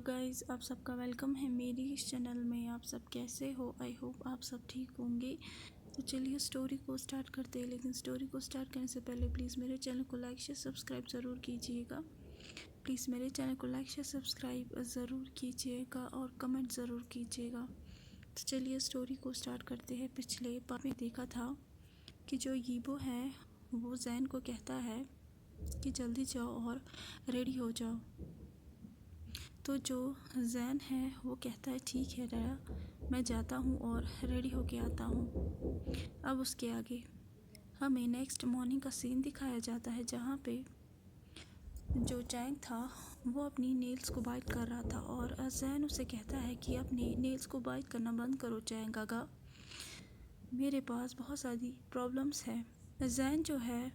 Guys, आप सबका welcome है मेरी इस चैनल में। आप सब कैसे हो? आई होप आप सब ठीक होंगे। तो चलिए स्टोरी को स्टार्ट करते हैं। लेकिन स्टोरी को स्टार्ट करने से पहले प्लीज़ मेरे चैनल को लाइक शेयर सब्सक्राइब ज़रूर कीजिएगा। प्लीज़ मेरे चैनल को लाइक शेयर सब्सक्राइब ज़रूर कीजिएगा और कमेंट ज़रूर कीजिएगा। तो चलिए स्टोरी को स्टार्ट करते हैं। पिछले पार्ट में देखा था कि जो यीबो है वो जैन को कहता है कि जल्दी जाओ और रेडी हो जाओ। तो जो जैन है वो कहता है ठीक है डैडा, मैं जाता हूँ और रेडी होके आता हूँ। अब उसके आगे हमें नेक्स्ट मॉर्निंग का सीन दिखाया जाता है जहाँ पे जो चैंग था वो अपनी नेल्स को बाइट कर रहा था और जैन उसे कहता है कि अपने नेल्स को बाइट करना बंद करो चैंग गागा, मेरे पास बहुत सारी प्रॉब्लम्स है। जैन जो है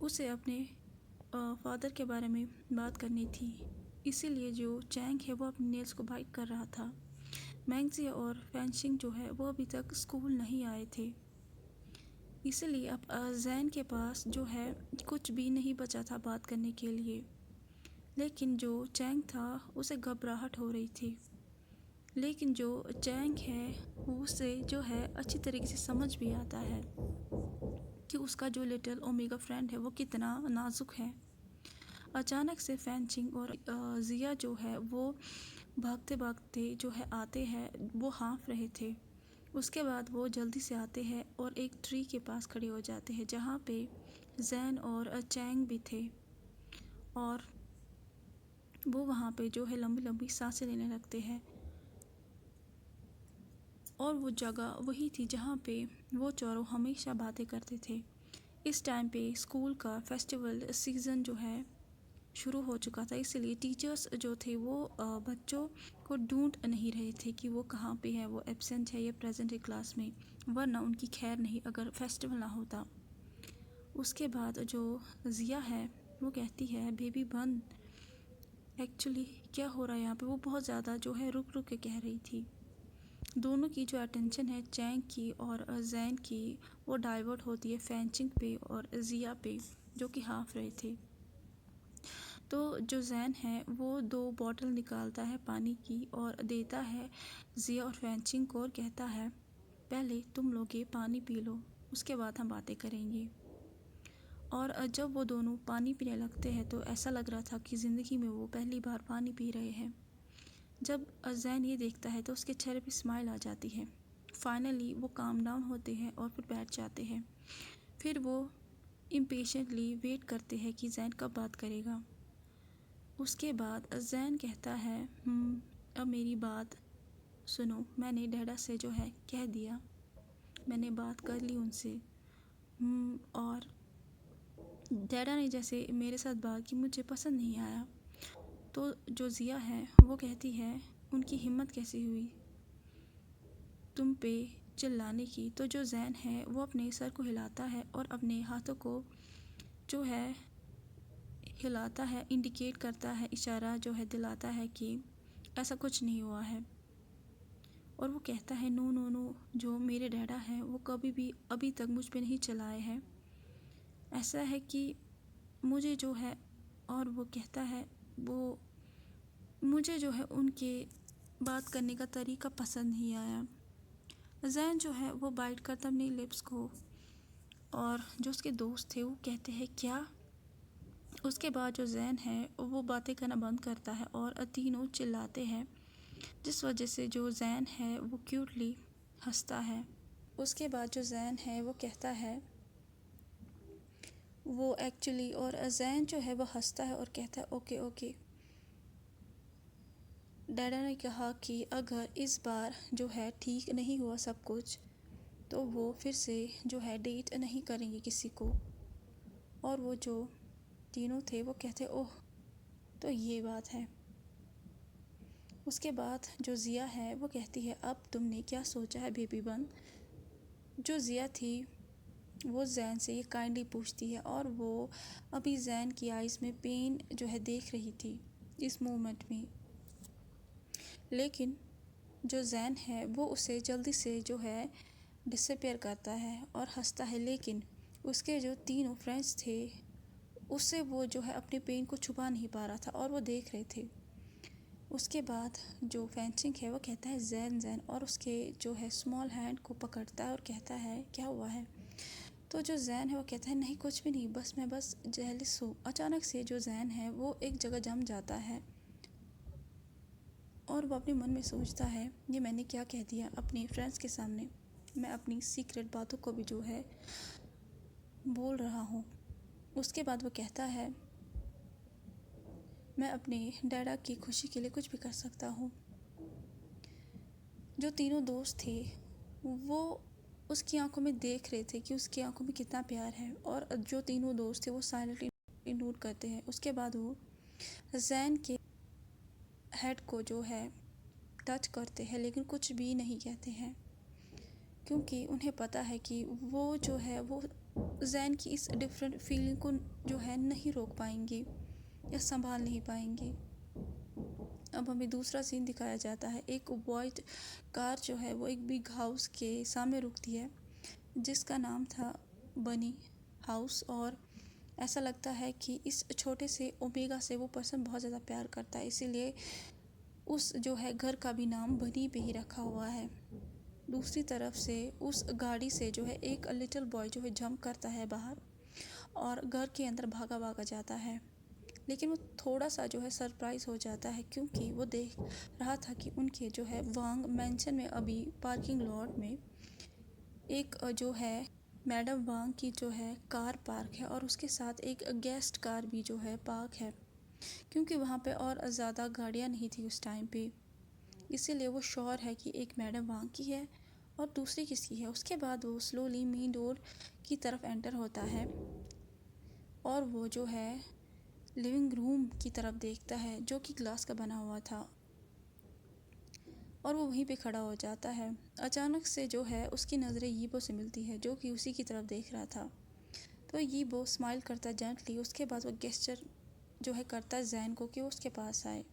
उसे अपने फादर के बारे में बात करनी थी, इसीलिए जो चैंग है वो अपने नेल्स को बाइट कर रहा था। मैंगजी और फैंशिंग जो है वो अभी तक स्कूल नहीं आए थे, इसलिए अब जैन के पास जो है कुछ भी नहीं बचा था बात करने के लिए। लेकिन जो चैंग था उसे घबराहट हो रही थी, लेकिन जो चैंग है उसे जो है अच्छी तरीके से समझ भी आता है कि उसका जो लिटिल ओमेगा फ्रेंड है वो कितना नाजुक है। अचानक से फैंचिंग और जिया जो है वो भागते भागते जो है आते हैं। वो हाँफ रहे थे। उसके बाद वो जल्दी से आते हैं और एक ट्री के पास खड़े हो जाते हैं जहाँ पे जैन और चैंग भी थे। और वो वहाँ पे जो है लंबी लंबी सांसें लेने लगते हैं। और वो जगह वही थी जहाँ पे वो चारों हमेशा बातें करते थे। इस टाइम पे स्कूल का फेस्टिवल सीज़न जो है शुरू हो चुका था, इसलिए टीचर्स जो थे वो बच्चों को ढूंढ नहीं रहे थे कि वो कहाँ पे है, वो एब्सेंट है या प्रेजेंट है क्लास में, वरना उनकी खैर नहीं अगर फेस्टिवल ना होता। उसके बाद जो जिया है वो कहती है बेबी बन, एक्चुअली क्या हो रहा है यहाँ पे। वो बहुत ज़्यादा जो है रुक रुक के कह रही थी। दोनों की जो अटेंशन है चैंग की और जैन की वो डाइवर्ट होती है फैंचिंग पे और जिया पे जो कि हाँफ रहे थे। तो जो जैन है वो 2 बॉटल निकालता है पानी की और देता है जिया और फैंचिंग को और कहता है पहले तुम लोग ये पानी पी लो, उसके बाद हम बातें करेंगे। और जब वो दोनों पानी पीने लगते हैं तो ऐसा लग रहा था कि ज़िंदगी में वो पहली बार पानी पी रहे हैं। जब जैन ये देखता है तो उसके चेहरे पे स्माइल आ जाती है। फाइनली वो काम डाउन होते हैं और फिर बैठ जाते हैं। फिर वो इम्पेशेंटली वेट करते हैं कि जैन कब बात करेगा। उसके बाद जैन कहता है अब मेरी बात सुनो, मैंने डैडा से जो है कह दिया, मैंने बात कर ली उनसे। और डैडा ने जैसे मेरे साथ बात की मुझे पसंद नहीं आया। तो जो जिया है वो कहती है उनकी हिम्मत कैसे हुई तुम पे चिल्लाने की। तो जो जैन है वो अपने सर को हिलाता है और अपने हाथों को जो है हिलाता है, इंडिकेट करता है, इशारा जो है दिलाता है कि ऐसा कुछ नहीं हुआ है। और वो कहता है नो नो नो, जो मेरे डैडा हैं वो कभी भी अभी तक मुझ पे नहीं चलाए हैं। ऐसा है कि मुझे जो है, और वो कहता है वो मुझे जो है उनके बात करने का तरीका पसंद नहीं आया। जैन जो है वो बाइट करता अपनी लिप्स को और जो उसके दोस्त थे वो कहते हैं क्या। उसके बाद जो जैन है वो बातें करना बंद करता है और तीनों चिल्लाते हैं, जिस वजह से जो जैन है वो क्यूटली हंसता है। उसके बाद जो जैन है वो कहता है वो एक्चुअली, और जैन जो है वो हंसता है और कहता है ओके ओके। डैडा ने कहा कि अगर इस बार जो है ठीक नहीं हुआ सब कुछ तो वो फिर से जो है डेट नहीं करेंगे किसी को। और वो जो तीनों थे वो कहते ओह, तो ये बात है। उसके बाद जो जिया है वो कहती है अब तुमने क्या सोचा है बेबी बन। जो जिया थी वो जैन से ये काइंडली पूछती है और वो अभी जैन की आइज़ में पेन जो है देख रही थी इस मोमेंट में। लेकिन जो जैन है वो उसे जल्दी से जो है डिसअपियर करता है और हंसता है। लेकिन उसके जो तीनों फ्रेंड्स थे उससे वो जो है अपने पेन को छुपा नहीं पा रहा था और वो देख रहे थे। उसके बाद जो फेंचिंग है वो कहता है जैन जैन, और उसके जो है स्मॉल हैंड को पकड़ता है और कहता है क्या हुआ है। तो जो जैन है वो कहता है नहीं कुछ भी नहीं, मैं बस जेलिस हूँ। अचानक से जो जैन है वो एक जगह जम जाता है और वो अपने मन में सोचता है ये मैंने क्या कह दिया अपने फ्रेंड्स के सामने, मैं अपनी सीक्रेट बातों को भी जो है बोल रहा हूँ। उसके बाद वो कहता है मैं अपने डैडा की खुशी के लिए कुछ भी कर सकता हूँ। जो तीनों दोस्त थे वो उसकी आंखों में देख रहे थे कि उसकी आंखों में कितना प्यार है, और जो तीनों दोस्त थे वो साइलेंटली नोट करते हैं। उसके बाद वो जैन के हेड को जो है टच करते हैं, लेकिन कुछ भी नहीं कहते हैं, क्योंकि उन्हें पता है कि वो जो है वो जैन की इस डिफरेंट फीलिंग को जो है नहीं रोक पाएंगे या संभाल नहीं पाएंगे। अब हमें दूसरा सीन दिखाया जाता है। एक वाइट कार जो है वो एक बिग हाउस के सामने रुकती है जिसका नाम था बनी हाउस, और ऐसा लगता है कि इस छोटे से ओमेगा से वो पर्सन बहुत ज़्यादा प्यार करता है, इसीलिए उस जो है घर का भी नाम बनी पे ही रखा हुआ है। दूसरी तरफ से उस गाड़ी से जो है एक लिटिल बॉय जो है जंप करता है बाहर और घर के अंदर भागा भागा जाता है, लेकिन वो थोड़ा सा जो है सरप्राइज़ हो जाता है क्योंकि वो देख रहा था कि उनके जो है वांग मेंशन में अभी पार्किंग लॉट में एक जो है मैडम वांग की जो है कार पार्क है, और उसके साथ एक गेस्ट कार भी जो है पार्क है, क्योंकि वहाँ पे और ज़्यादा गाड़ियाँ नहीं थी उस टाइम पे, इसीलिए वो श्योर है कि एक मैडम वांग की है और दूसरी किसकी है। उसके बाद वो स्लोली मेन डोर की तरफ एंटर होता है और वो जो है लिविंग रूम की तरफ देखता है जो कि ग्लास का बना हुआ था, और वो वहीं पे खड़ा हो जाता है। अचानक से जो है उसकी नज़रें यीबो से मिलती है जो कि उसी की तरफ देख रहा था। तो यीबो स्माइल करता है जेंटली, उसके बाद वो गेस्चर जो है करता है जैन को कि वो उसके पास आए।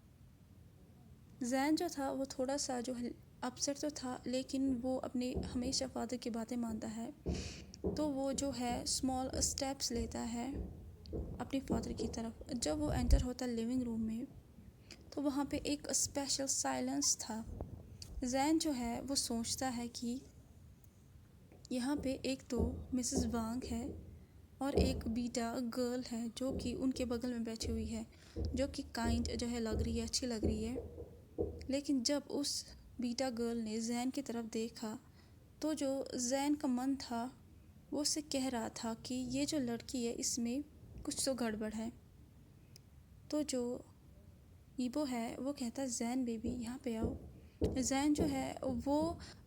जैन जो था वो थोड़ा सा जो है अपसेट तो था, लेकिन वो अपने हमेशा फादर की बातें मानता है, तो वो जो है स्मॉल स्टेप्स लेता है अपने फादर की तरफ। जब वो एंटर होता है लिविंग रूम में तो वहाँ पे एक स्पेशल साइलेंस था। जैन जो है वो सोचता है कि यहाँ पे एक तो मिसेस वांग है और एक बीटा गर्ल है जो कि उनके बगल में बैठी हुई है, जो कि काइंड जो है लग रही है, अच्छी लग रही है। लेकिन जब उस बीटा गर्ल ने जैन की तरफ देखा तो जो जैन का मन था वो उससे कह रहा था कि ये जो लड़की है इसमें कुछ तो गड़बड़ है। तो जो ईबो है वो कहता है जैन बेबी यहाँ पे आओ। जैन जो है वो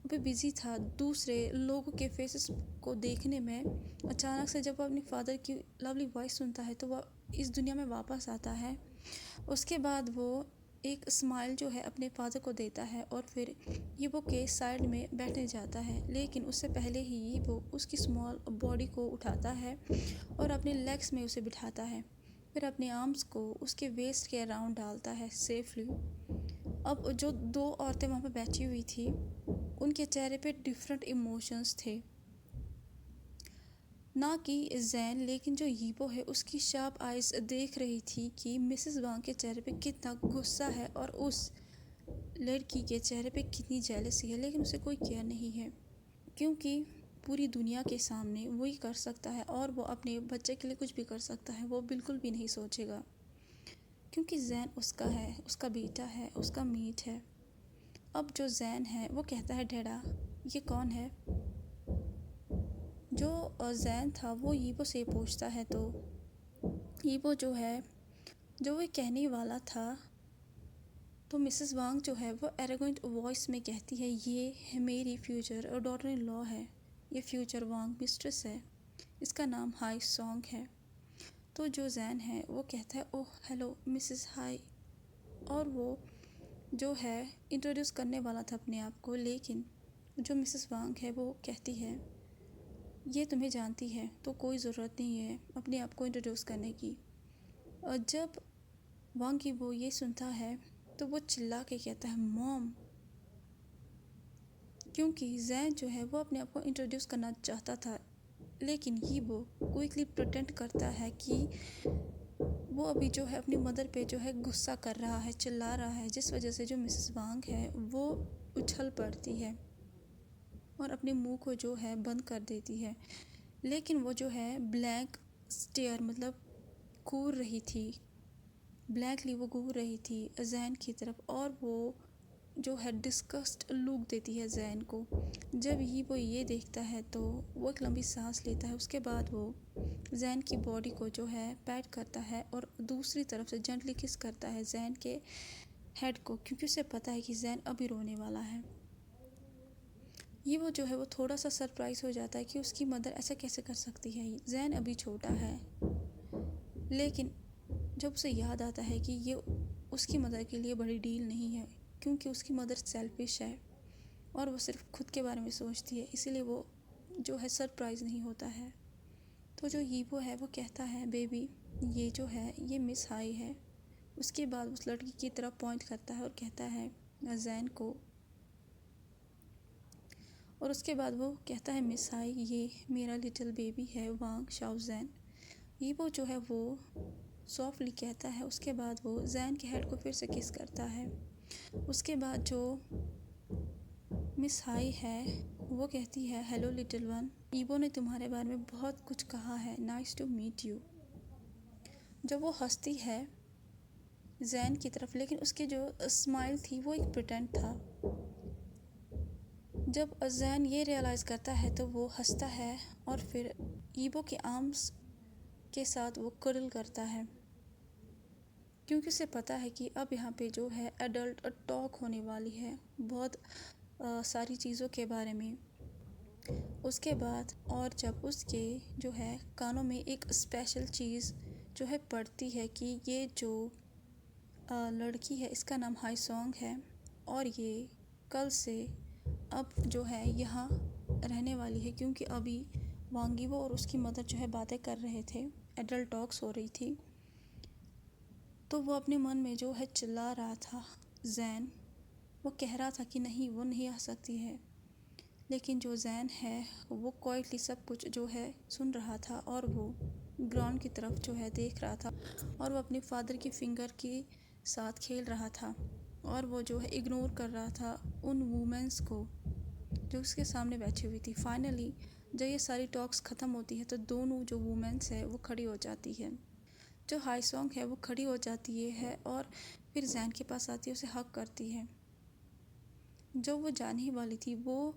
अभी बिज़ी था दूसरे लोगों के फेसेस को देखने में। अचानक से जब वो अपने फादर की लवली वॉइस सुनता है तो वह इस दुनिया में वापस आता है। उसके बाद वो एक स्माइल जो है अपने फादर को देता है और फिर यीबो के साइड में बैठने जाता है, लेकिन उससे पहले ही यीबो उसकी स्मॉल बॉडी को उठाता है और अपने लेग्स में उसे बिठाता है, फिर अपने आर्म्स को उसके वेस्ट के अराउंड डालता है सेफली। अब जो दो औरतें वहाँ पर बैठी हुई थी उनके चेहरे पे डिफरेंट इमोशंस थे, ना कि जैन, लेकिन जो यीबो है उसकी शार्प आइज देख रही थी कि मिसेस वांग के चेहरे पे कितना गुस्सा है और उस लड़की के चेहरे पे कितनी जेलसी है, लेकिन उसे कोई केयर नहीं है क्योंकि पूरी दुनिया के सामने वही कर सकता है और वो अपने बच्चे के लिए कुछ भी कर सकता है। वो बिल्कुल भी नहीं सोचेगा क्योंकि जैन उसका है, उसका बेटा है, उसका मीट है। अब जो जैन है वो कहता है डैडा ये कौन है। जो जैन था वो यीबो से पूछता है तो यीबो जो है जो वो कहने वाला था तो मिसेस वांग जो है वो एरोगेंट वॉइस में कहती है ये मेरी फ्यूचर और डॉटर इन लॉ है, ये फ्यूचर वांग मिस्ट्रेस है, इसका नाम हाई सॉन्ग है। तो जो जैन है वो कहता है ओह हेलो मिसेस हाई, और वो जो है इंट्रोड्यूस करने वाला था अपने आप को, लेकिन जो मिसेस वांग है वो कहती है ये तुम्हें जानती है तो कोई ज़रूरत नहीं है अपने आप को इंट्रोड्यूस करने की। और जब वांग की वो ये सुनता है तो वो चिल्ला के कहता है मॉम, क्योंकि जैन जो है वो अपने आप को इंट्रोड्यूस करना चाहता था, लेकिन ये वो क्विकली प्रिटेंड करता है कि वो अभी जो है अपनी मदर पे जो है गुस्सा कर रहा है, चिल्ला रहा है, जिस वजह से जो मिसेस वांग है वो उछल पड़ती है और अपने मुंह को जो है बंद कर देती है। लेकिन वो जो है ब्लैंक स्टेयर मतलब घूर रही थी, ब्लैकली वो घूर रही थी जैन की तरफ, और वो जो है डिस्कस्ड लुक देती है जैन को। जब ही वो ये देखता है तो वो एक लंबी सांस लेता है। उसके बाद वो जैन की बॉडी को जो है पैट करता है और दूसरी तरफ से जेंटली किस करता है जैन के हेड को, क्योंकि उसे पता है कि जैन अभी रोने वाला है। ये वो जो है वो थोड़ा सा सरप्राइज हो जाता है कि उसकी मदर ऐसा कैसे कर सकती है, जैन अभी छोटा है। लेकिन जब उसे याद आता है कि ये उसकी मदर के लिए बड़ी डील नहीं है, क्योंकि उसकी मदर सेल्फिश है और वो सिर्फ खुद के बारे में सोचती है, इसीलिए वो जो है सरप्राइज़ नहीं होता है। तो जो हीबो है वो कहता है बेबी ये जो है ये मिस हाई है। उसके बाद उस लड़की की तरफ पॉइंट करता है और कहता है जैन को, और उसके बाद वो कहता है मिस हाई ये मेरा लिटिल बेबी है वांग शाओ जैन। हीबो जो है वो सॉफ्टली कहता है। उसके बाद वो जैन के हेड को फिर से किस करता है। उसके बाद जो मिस हाई है वो कहती है हेलो लिटिल वन, ईबो ने तुम्हारे बारे में बहुत कुछ कहा है, नाइस टू मीट यू। जब वो हंसती है जैन की तरफ, लेकिन उसकी जो स्माइल थी वो एक प्रिटेंड था। जब जैन ये रियलाइज़ करता है तो वो हंसता है और फिर ईबो के आर्म्स के साथ वो क्रल करता है, क्योंकि उसे पता है कि अब यहाँ पे जो है एडल्ट टॉक होने वाली है बहुत सारी चीज़ों के बारे में। उसके बाद और जब उसके जो है कानों में एक स्पेशल चीज़ जो है पड़ती है कि ये जो लड़की है इसका नाम हाई सॉन्ग है और ये कल से अब जो है यहाँ रहने वाली है, क्योंकि अभी वांगीवो और उसकी मदर जो है बातें कर रहे थे, एडल्ट टॉक्स हो रही थी। तो वो अपने मन में जो है चिल्ला रहा था जैन, वो कह रहा था कि नहीं वो नहीं आ सकती है। लेकिन जो जैन है वो क्वाइटली सब कुछ जो है सुन रहा था और वो ग्राउंड की तरफ जो है देख रहा था और वो अपने फादर की फिंगर के साथ खेल रहा था और वो जो है इग्नोर कर रहा था उन वुमेंस को जो उसके सामने बैठी हुई थी। फाइनली जब ये सारी टॉक्स ख़त्म होती है तो दोनों जो वुमेंस है वो खड़ी हो जाती है। जो हाई सॉन्ग है वो खड़ी हो जाती है और फिर जैन के पास आती है, उसे हक करती है। जो वो जाने ही वाली थी वो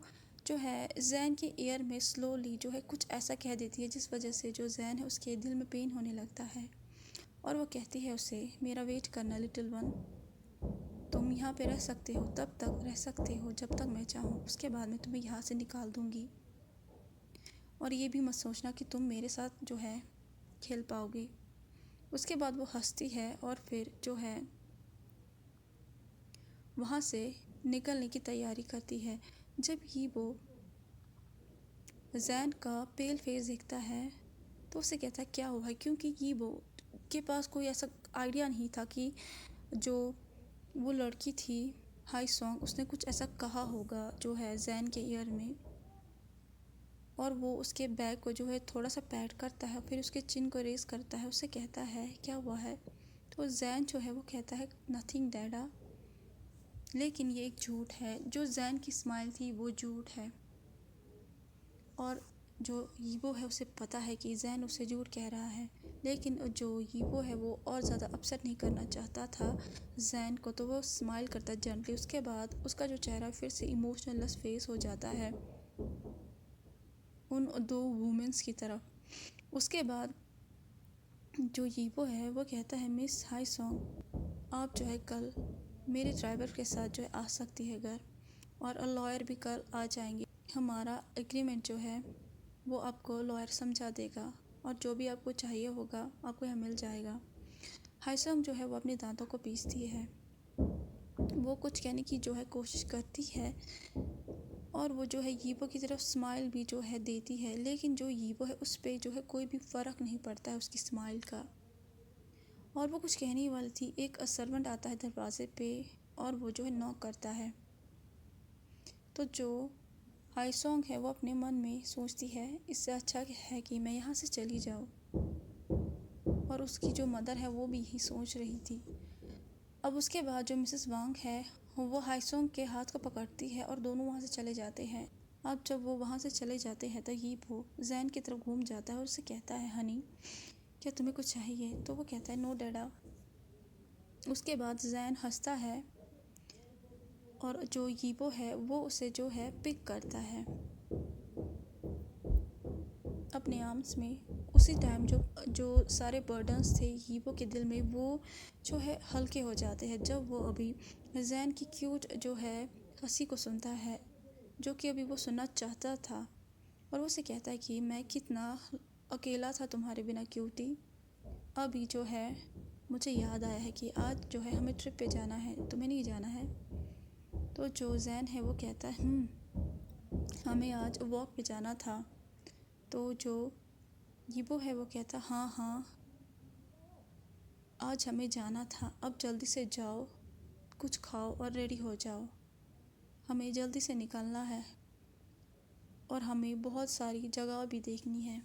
जो है जैन के ईयर में स्लोली जो है कुछ ऐसा कह देती है, जिस वजह से जो जैन है उसके दिल में पेन होने लगता है और वो कहती है उसे मेरा वेट करना लिटिल वन, तुम यहाँ पे रह सकते हो, तब तक रह सकते हो जब तक मैं चाहूँ, उसके बाद मैं तुम्हें यहाँ से निकाल दूँगी और ये भी मत सोचना कि तुम मेरे साथ जो है खेल पाओगे। उसके बाद वो हंसती है और फिर जो है वहाँ से निकलने की तैयारी करती है। जब ही वो जैन का पेल फेस देखता है तो उसे कहता है क्या हुआ है, क्योंकि ये वो के पास कोई ऐसा आइडिया नहीं था कि जो वो लड़की थी हाई सॉन्ग उसने कुछ ऐसा कहा होगा जो है जैन के ईयर में, और वो उसके बैग को जो है थोड़ा सा पैट करता है, फिर उसके चिन को रेस करता है, उससे कहता है क्या हुआ है। तो जैन जो है वो कहता है नथिंग डैडा, लेकिन ये एक झूठ है। जो जैन की स्माइल थी वो झूठ है और जो यीबो है उसे पता है कि जैन उसे झूठ कह रहा है, लेकिन जो यीबो है वो और ज़्यादा अपसेट नहीं करना चाहता था जैन को, तो वो स्माइल करता है जेंटली। उसके बाद उसका जो चेहरा फिर से इमोशनलेस फेस हो जाता है उन दो वुमेंस की तरफ। उसके बाद जो यीबो है वो कहता है मिस हाई सॉन्ग आप जो है कल मेरे ड्राइवर के साथ जो है आ सकती है घर, और लॉयर भी कल आ जाएंगे। हमारा एग्रीमेंट जो है वो आपको लॉयर समझा देगा और जो भी आपको चाहिए होगा आपको यहाँ मिल जाएगा। हाईसंग जो है वो अपने दांतों को पीसती है, वो कुछ कहने की जो है कोशिश करती है और वो जो है यीबो की तरफ स्माइल भी जो है देती है, लेकिन जो यीबो है उस पर जो है कोई भी फ़र्क नहीं पड़ता है उसकी स्माइल का। और वो कुछ कहने ही वाली थी, एक सर्वेंट आता है दरवाजे पे और वो जो है नॉक करता है। तो जो हाईसोंग है वो अपने मन में सोचती है इससे अच्छा है कि मैं यहाँ से चली जाऊँ, और उसकी जो मदर है वो भी यही सोच रही थी। अब उसके बाद जो मिसेस वांग है वो हाईसोंग के हाथ को पकड़ती है और दोनों वहाँ से चले जाते हैं। अब जब वो वहाँ से चले जाते हैं तो यीपो जैन की तरफ घूम जाता है और उससे कहता है, हनी क्या तुम्हें कुछ चाहिए? तो वो कहता है, नो डैडा। उसके बाद जैन हंसता है और जो यीपो है वो उसे जो है पिक करता है अपने आर्म्स में। उसी टाइम जो सारे बर्डन्स थे यीपो के दिल में वो जो है हल्के हो जाते हैं जब वो अभी जैन की क्यूट जो है हंसी को सुनता है, जो कि अभी वो सुनना चाहता था। और वो उसे कहता है कि मैं कितना अकेला था तुम्हारे बिना क्यूटी। अभी जो है मुझे याद आया है कि आज जो है हमें ट्रिप पे जाना है, तुम्हें नहीं जाना है? तो जो जैन है वो कहता है, हमें आज वॉक पे जाना था। तो जो यीबो है वो कहता, हाँ हाँ आज हमें जाना था, अब जल्दी से जाओ, कुछ खाओ और रेडी हो जाओ, हमें जल्दी से निकलना है और हमें बहुत सारी जगह भी देखनी है।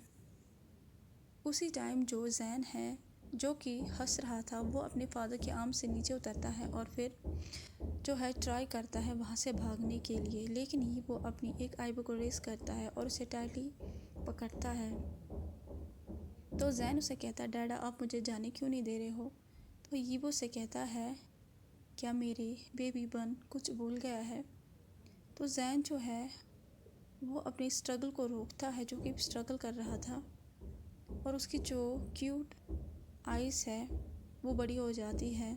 उसी टाइम जो जैन है जो कि हंस रहा था वो अपने फादर के आर्म से नीचे उतरता है और फिर जो है ट्राई करता है वहाँ से भागने के लिए, लेकिन ये वो अपनी एक आईब्रो को रेस करता है और उसे टाइटली पकड़ता है। तो जैन उसे कहता है, डैडा आप मुझे जाने क्यों नहीं दे रहे हो? तो यीबो से कहता है, क्या मेरे बेबी बन कुछ भूल गया है? तो जैन जो है वो अपने स्ट्रगल को रोकता है, जो कि स्ट्रगल कर रहा था, और उसकी जो क्यूट आइज़ है वो बड़ी हो जाती है,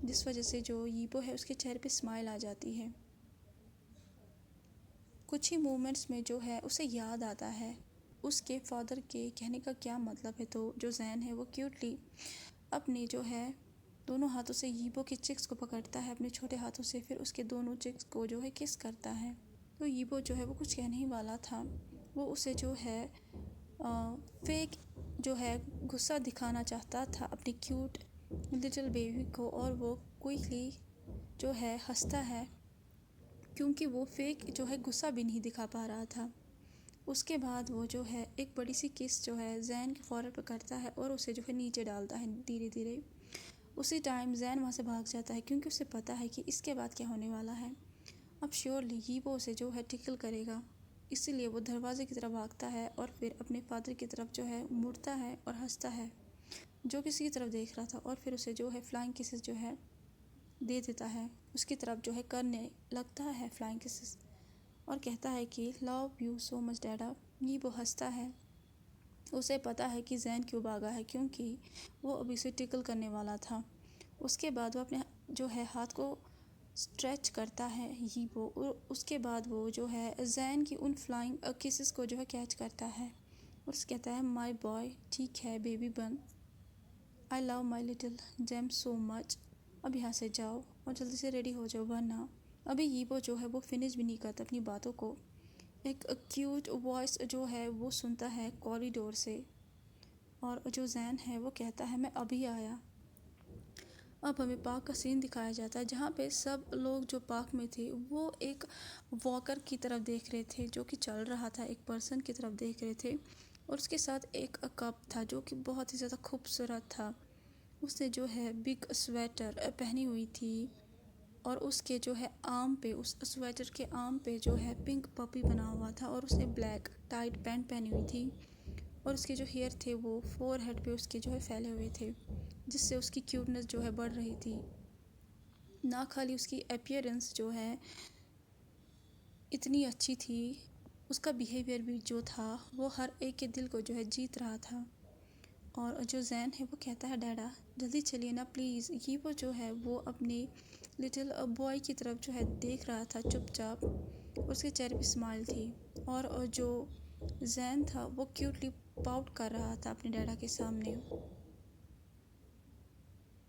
जिस वजह से जो यीबो है उसके चेहरे पे स्माइल आ जाती है। कुछ ही मोमेंट्स में जो है उसे याद आता है उसके फादर के कहने का क्या मतलब है। तो जो जैन है वो क्यूटली अपने जो है दोनों हाथों से यीबो के चिक्स को पकड़ता है अपने छोटे हाथों से, फिर उसके दोनों चिक्स को जो है किस करता है। तो यीबो जो है वो कुछ कहने ही वाला था, वो उसे जो है फेक जो है गुस्सा दिखाना चाहता था अपनी क्यूट लिटिल बेबी को, और वो क्विकली जो है हंसता है क्योंकि वो फेक जो है गुस्सा भी नहीं दिखा पा रहा था। उसके बाद वो जो है एक बड़ी सी किस जो है जैन के फॉरहेड पर करता है और उसे जो है नीचे डालता है धीरे धीरे। उसी टाइम जैन वहाँ से भाग जाता है क्योंकि उसे पता है कि इसके बाद क्या होने वाला है। अब श्योरली यीबो उसे जो है टिकल करेगा, इसीलिए वो दरवाजे की तरफ भागता है और फिर अपने फादर की तरफ जो है मुड़ता है और हंसता है, जो किसी की तरफ देख रहा था, और फिर उसे जो है फ्लाइंग किसेस जो है दे देता है, उसकी तरफ जो है करने लगता है फ्लाइंग किसेस और कहता है कि लव यू सो मच डैडा। यीबो हंसता है, उसे पता है कि जैन क्यों भागा है, क्योंकि वो अभी उसे टिकल करने वाला था। उसके बाद वो अपने जो है हाथ को स्ट्रेच करता है यीबो, और उसके बाद वो जो है जैन की उन फ्लाइंग किसेस को जो है कैच करता है और उसे कहता है, माय बॉय, ठीक है baby bun, I love my little gem so much. अब यहाँ से जाओ और जल्दी से रेडी हो जाओ, वरना अभी यीबो जो है वो फिनिश भी नहीं करता अपनी बातों को। एक क्यूट वॉइस जो है वो सुनता है कॉरिडोर से, और जो जैन है वो कहता है, मैं अभी आया। अब हमें पार्क का सीन दिखाया जाता है जहाँ पे सब लोग जो पार्क में थे वो एक वॉकर की तरफ देख रहे थे जो कि चल रहा था, एक पर्सन की तरफ देख रहे थे, और उसके साथ एक कप था जो कि बहुत ही ज़्यादा खूबसूरत था। उसने जो है बिग स्वेटर पहनी हुई थी और उसके जो है आर्म पे, उस स्वेटर के आर्म पे जो है पिंक पपी बना हुआ था, और उसने ब्लैक टाइट पैंट पहनी हुई थी, और उसके जो हेयर थे वो फोरहेड पे उसके जो है फैले हुए थे, जिससे उसकी क्यूटनेस जो है बढ़ रही थी। ना खाली उसकी अपीयरेंस जो है इतनी अच्छी थी, उसका बिहेवियर भी जो था वो हर एक के दिल को जो है जीत रहा था। और जो जैन है वो कहता है, डैडा जल्दी चलिए ना प्लीज़। ये वो जो है वो अपने लिटिल बॉय की तरफ जो है देख रहा था चुपचाप, उसके चेहरे पे स्माइल थी, और जो जैन था वो क्यूटली पाउट कर रहा था अपने डैडा के सामने।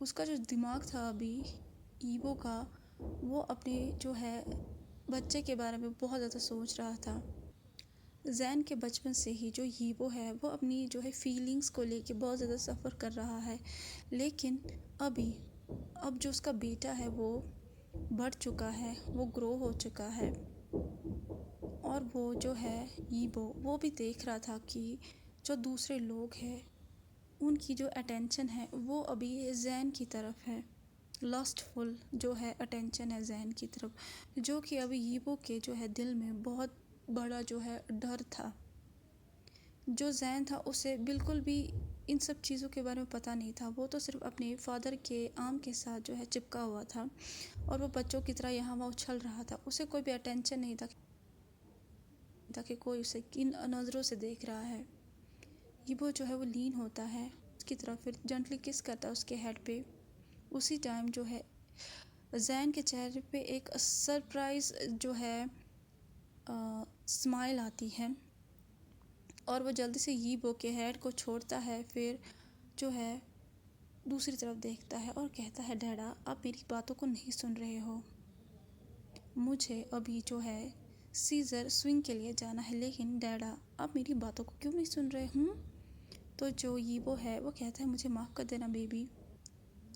उसका जो दिमाग था अभी ईवो का, वो अपने जो है बच्चे के बारे में बहुत ज़्यादा सोच रहा था। जैन के बचपन से ही जो हीबो है वो अपनी जो है फीलिंग्स को लेके बहुत ज़्यादा सफ़र कर रहा है, लेकिन अब जो उसका बेटा है वो बढ़ चुका है, वो ग्रो हो चुका है, और वो जो है हीबो वो भी देख रहा था कि जो दूसरे लोग हैं उनकी जो अटेंशन है वो अभी जैन की तरफ है। लॉस्टफुल जो है अटेंशन है जैन की तरफ, जो कि अभी यीबो के जो है दिल में बहुत बड़ा जो है डर था। जो जैन था उसे बिल्कुल भी इन सब चीज़ों के बारे में पता नहीं था। वो तो सिर्फ अपने फादर के आर्म के साथ जो है चिपका हुआ था और वो बच्चों की तरह यहाँ वहाँ उछल रहा था। उसे कोई भी अटेंशन नहीं था कि कोई उसे किन नज़रों से देख रहा है। यीबो जो है वो लीन होता है उसकी तरफ, फिर जेंटली किस करता है उसके हेड पे। उसी टाइम जो है जैन के चेहरे पे एक सरप्राइज़ जो है स्माइल आती है और वो जल्दी से यीबो के हेड को छोड़ता है। फिर जो है दूसरी तरफ देखता है और कहता है, डैडा आप मेरी बातों को नहीं सुन रहे हो। मुझे अभी जो है सीजर स्विंग के लिए जाना है, लेकिन डैडा आप मेरी बातों को क्यों नहीं सुन रहे? तो जो यीबो है वो कहता है, मुझे माफ़ कर देना बेबी,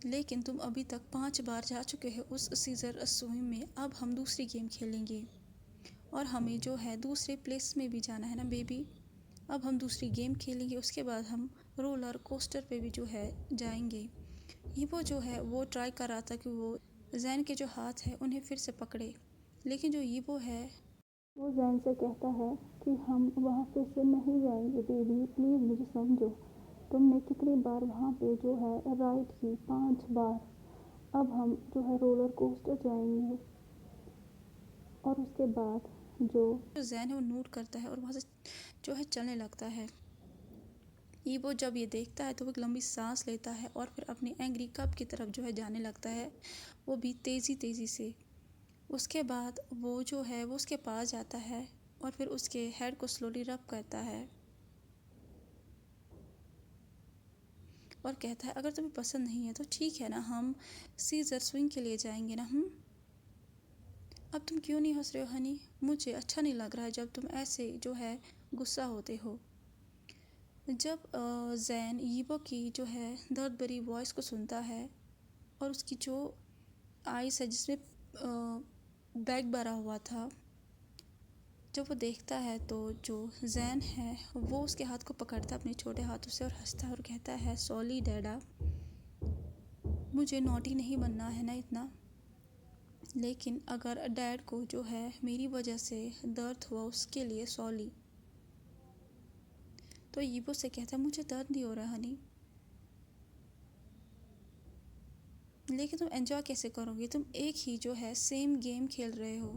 लेकिन तुम अभी तक 5 बार जा चुके हो उस सीजर स्विंग में। अब हम दूसरी गेम खेलेंगे और हमें जो है दूसरे प्लेस में भी जाना है ना बेबी। अब हम दूसरी गेम खेलेंगे, उसके बाद हम रोलर कोस्टर पे भी जो है जाएंगे। यीबो जो है वो ट्राई कर रहा था कि वो जैन के जो हाथ है उन्हें फिर से पकड़े, लेकिन जो यीबो है वो जैन से कहता है कि हम वहाँ फिर से नहीं जाएंगे बेबी, प्लीज़ मुझे समझो। तुमने कितनी बार वहाँ पे जो है राइड की? 5 बार। अब हम जो है रोलर कोस्टर जाएंगे और उसके बाद जो जैन है वो नोट करता है और वहाँ से जो है चलने लगता है। ईबो जब ये देखता है तो वो एक लंबी सांस लेता है और फिर अपनी एंग्री कप की तरफ जो है जाने लगता है, वो भी तेज़ी से। उसके बाद वो जो है वो उसके पास जाता है और फिर उसके हेड को स्लोली रब करता है और कहता है, अगर तुम्हें पसंद नहीं है तो ठीक है ना, हम सीजर स्विंग के लिए जाएंगे ना। अब तुम क्यों नहीं हंस रहे हो हनी? मुझे अच्छा नहीं लग रहा है जब तुम ऐसे जो है गुस्सा होते हो। जब जैन यीबो की जो है दर्द भरी वॉइस को सुनता है और उसकी जो आइस है जिसमें बैग भरा हुआ था, जब वो देखता है तो जो जैन है वो उसके हाथ को पकड़ता है अपने छोटे हाथों से और हंसता है और कहता है, सॉरी डैडा, मुझे नॉटी नहीं बनना है ना इतना, लेकिन अगर डैड को जो है मेरी वजह से दर्द हुआ उसके लिए सॉरी। तो यीबो से कहता है, मुझे दर्द नहीं हो रहा हनी, लेकिन तुम एंजॉय कैसे करोगे? तुम एक ही जो है सेम गेम खेल रहे हो।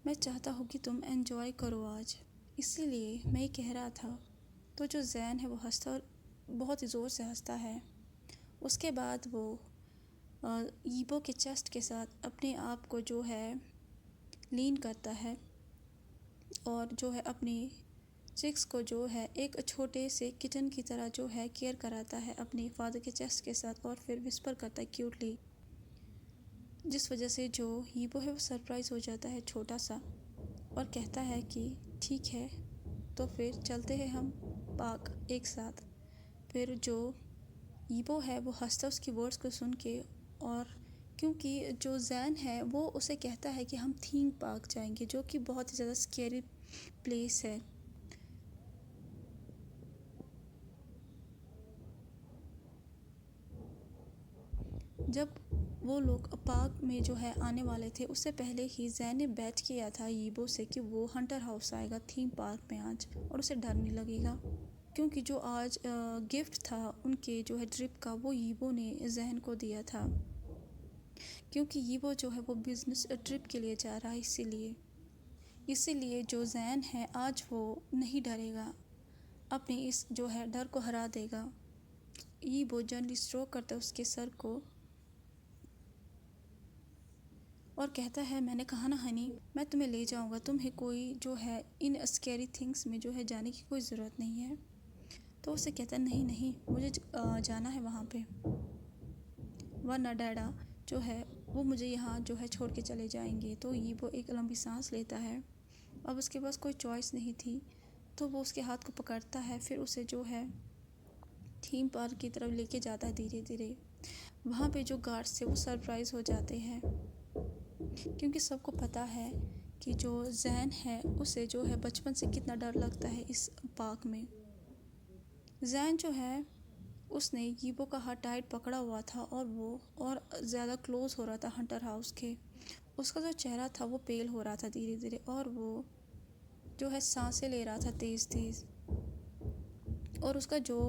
मैं चाहता हूँ कि तुम एंजॉय करो आज, इसीलिए मैं ये कह रहा था। तो जो जैन है वो हंसता और बहुत ही ज़ोर से हंसता है। उसके बाद वो यीबो के चेस्ट के साथ अपने आप को जो है लीन करता है और जो है अपनी चिक्स को जो है एक छोटे से किटन की तरह जो है केयर कराता है अपने फादर के चेस्ट के साथ और फिर विस्पर करता है क्यूटली, जिस वजह से जो यीबो है वो सरप्राइज़ हो जाता है छोटा सा और कहता है कि ठीक है तो फिर चलते हैं हम पार्क एक साथ। फिर जो यीबो है वो हंसता उसकी वर्ड्स को सुन के, और क्योंकि जो जैन है वो उसे कहता है कि हम थीम पार्क जाएंगे, जो कि बहुत ही ज़्यादा स्केरी प्लेस है। जब वो लोग पार्क में जो है आने वाले थे उससे पहले ही जैन ने बैट किया था यीबो से कि वो हंटर हाउस आएगा थीम पार्क में आज और उसे डर नहीं लगेगा, क्योंकि जो आज गिफ्ट था उनके जो है ट्रिप का वो यीबो ने जैन को दिया था, क्योंकि यीबो जो है वो बिज़नेस ट्रिप के लिए जा रहा है। इसीलिए जो जैन है आज वो नहीं डरेगा, अपने इस जो है डर को हरा देगा। यीबो जल्दी स्ट्रोक करता है उसके सर को और कहता है, मैंने कहा ना हनी, मैं तुम्हें ले जाऊंगा, तुम्हें कोई जो है इन स्कैरी थिंग्स में जो है जाने की कोई ज़रूरत नहीं है। तो उसे कहता है, नहीं मुझे जाना है वहाँ पे, वरना डैडा जो है वो मुझे यहाँ जो है छोड़ के चले जाएंगे। तो वो एक लंबी सांस लेता है, अब उसके पास कोई चॉइस नहीं थी, तो वो उसके हाथ को पकड़ता है, फिर उसे जो है थीम पार्क की तरफ लेके जाता है धीरे धीरे। वहाँ पे जो गार्ड्स थे वो सरप्राइज़ हो जाते हैं, क्योंकि सबको पता है कि जो जैन है उसे जो है बचपन से कितना डर लगता है इस पार्क में। जैन जो है उसने यीबो का हाथ टाइट पकड़ा हुआ था और वो और ज़्यादा क्लोज हो रहा था हंटर हाउस के। उसका जो चेहरा था वो पेल हो रहा था धीरे धीरे, और वो जो है सांसें ले रहा था तेज़ तेज़, और उसका जो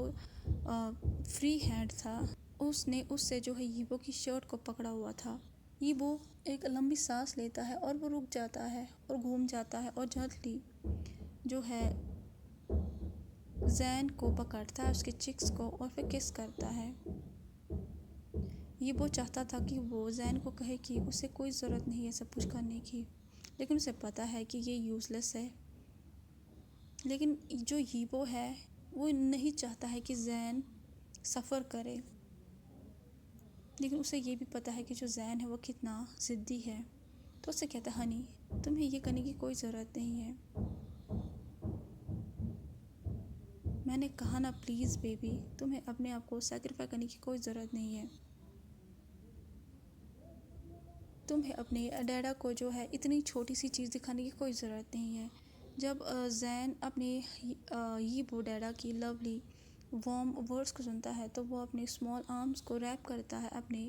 फ्री हैंड था उसने उससे जो है यीबो की शर्ट को पकड़ा हुआ था। यीबो एक लंबी सांस लेता है और वो रुक जाता है और घूम जाता है और जल्दी जो है जैन को पकड़ता है, उसके चिक्स को, और फिर किस करता है। यीबो चाहता था कि वो जैन को कहे कि उसे कोई ज़रूरत नहीं है सब कुछ करने की, लेकिन उसे पता है कि ये यूज़लेस है। लेकिन जो यीबो है वो नहीं चाहता है कि जैन सफ़र करे, लेकिन उसे ये भी पता है कि जो जैन है वो कितना ज़िद्दी है। तो उससे कहता है, हनी तुम्हें ये करने की कोई ज़रूरत नहीं है। मैंने कहा ना प्लीज़ बेबी, तुम्हें अपने आप को सैक्रिफाई करने की कोई ज़रूरत नहीं है। तुम्हें अपने डैडा को जो है इतनी छोटी सी चीज़ दिखाने की कोई ज़रूरत नहीं है। जब जैन अपने यीबो डैडा की लवली वार्म वर्ड्स को सुनता है तो वो अपने स्मॉल आर्म्स को रैप करता है अपने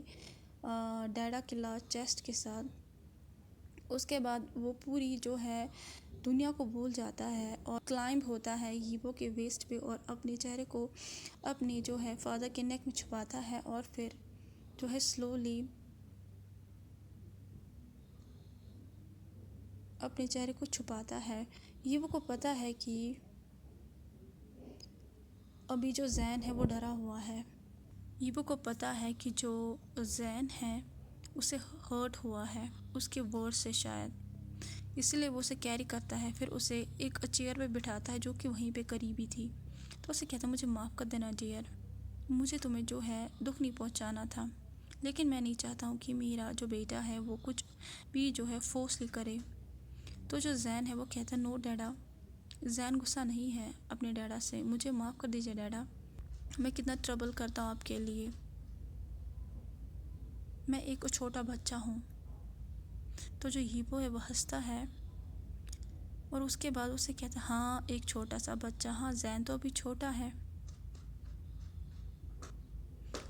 डैडा के लार्ज चेस्ट के साथ। उसके बाद वो पूरी जो है दुनिया को भूल जाता है और क्लाइंब होता है यीबो के वेस्ट पे और अपने चेहरे को अपने जो है फादर के नेक में छुपाता है, और फिर जो है स्लोली अपने चेहरे को छुपाता है। यीबो को पता है कि अभी जो जैन है वो डरा हुआ है। यीबो को पता है कि जो जैन है उसे हर्ट हुआ है उसके वर्ड से शायद, इसलिए वो उसे कैरी करता है, फिर उसे एक चेयर पे बिठाता है जो कि वहीं पे करीबी थी। तो उसे कहता है, मुझे माफ़ कर देना डियर, मुझे तुम्हें जो है दुख नहीं पहुंचाना था, लेकिन मैं नहीं चाहता हूँ कि मेरा जो बेटा है वो कुछ भी जो है फोर्सली करे। तो जो जैन है वो कहता है, नो डैडा। जैन गुस्सा नहीं है अपने डैडा से, मुझे माफ़ कर दीजिए डैडा, मैं कितना ट्रबल करता हूँ आपके लिए, मैं एक छोटा बच्चा हूँ। तो जो यीबो है वो हंसता है और उसके बाद उसे कहता है, हाँ एक छोटा सा बच्चा, हाँ जैन तो अभी छोटा है।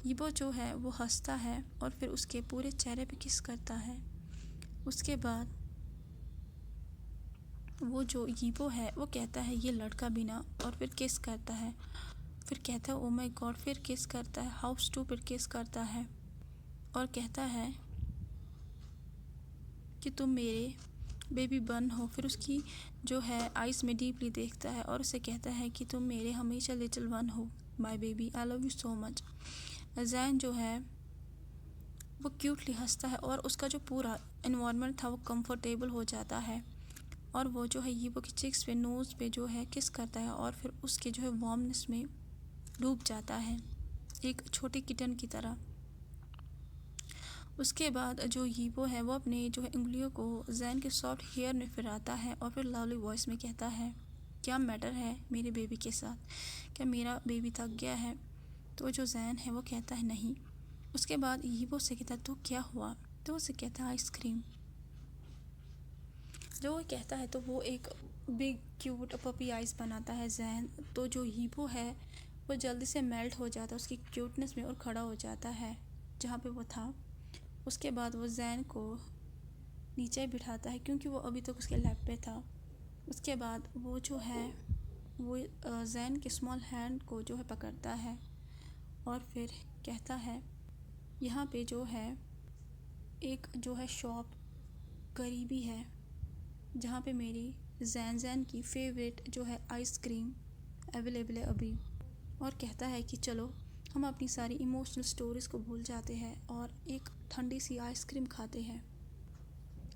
यीबो जो है वो हंसता है और फिर उसके पूरे चेहरे पे किस करता है। उसके बाद वो जो यीबो है वो कहता है, ये लड़का भी ना, और फिर किस करता है। फिर कहता है, ओ माय गॉड, फिर किस करता है, हाउ स्टूपिड किस करता है, और कहता है कि तुम मेरे बेबी बन हो। फिर उसकी जो है आइज़ में डीपली देखता है और उसे कहता है कि तुम मेरे हमेशा लिटिल वन हो, my baby, I love you so much. Jain जो है वो क्यूटली हंसता है और उसका जो पूरा इन्वायरमेंट था वो कंफर्टेबल हो जाता है, और वो जो है यीबो की चिक्स पे, नोज़ पे जो है किस करता है और फिर उसके जो है वार्मनेस में डूब जाता है एक छोटे किटन की तरह। उसके बाद जो यीबो है वो अपने जो है उंगलियों को जैन के सॉफ्ट हेयर में फिराता है और फिर लवली वॉइस में कहता है, क्या मैटर है मेरे बेबी के साथ, क्या मेरा बेबी थक गया है। तो जो जैन है वो कहता है नहीं। उसके बाद यीबो से कहता है, तो क्या हुआ। तो उसे कहता है, आइसक्रीम। जो वो कहता है तो वो एक बिग क्यूट पपी आइस बनाता है जैन। तो जो यीबो है वो जल्दी से मेल्ट हो जाता है उसकी क्यूटनेस में और खड़ा हो जाता है जहाँ पे वो था। उसके बाद वो जैन को नीचे बिठाता है क्योंकि वो अभी तक उसके लैप पे था। उसके बाद वो जो है वो जैन के स्मॉल हैंड को जो है पकड़ता है और फिर कहता है, यहाँ पे जो है एक जो है शॉप करीबी है जहाँ पे मेरी जैन की फेवरेट जो है आइसक्रीम अवेलेबल है अभी। और कहता है कि चलो हम अपनी सारी इमोशनल स्टोरीज़ को भूल जाते हैं और एक ठंडी सी आइसक्रीम खाते हैं।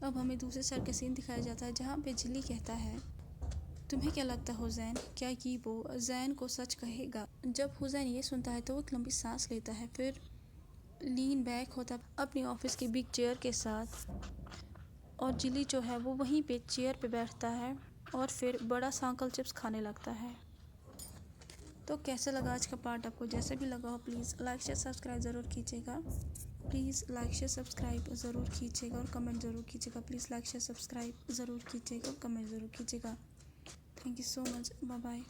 अब हमें दूसरे साइड का सीन दिखाया जाता है जहाँ पे जिली कहता है, तुम्हें क्या लगता है हुसैन, क्या यीबो जैन को सच कहेगा। जब हुसैन ये सुनता है तो वो एक लंबी सांस लेता है, फिर लीन बैक होता अपनी ऑफिस की बिग चेयर के साथ, और जिली जो है वो वहीं पे चेयर पे बैठता है और फिर बड़ा सा अंकल चिप्स खाने लगता है। तो कैसा लगा आज का पार्ट आपको, जैसे भी लगा हो प्लीज़ लाइक शेयर सब्सक्राइब ज़रूर कीजिएगा। प्लीज़ लाइक शेयर सब्सक्राइब ज़रूर कीजिएगा और कमेंट ज़रूर कीजिएगा। प्लीज़ लाइक शेयर सब्सक्राइब ज़रूर कीजिएगा और कमेंट ज़रूर कीजिएगा। Thank you so much, bye bye.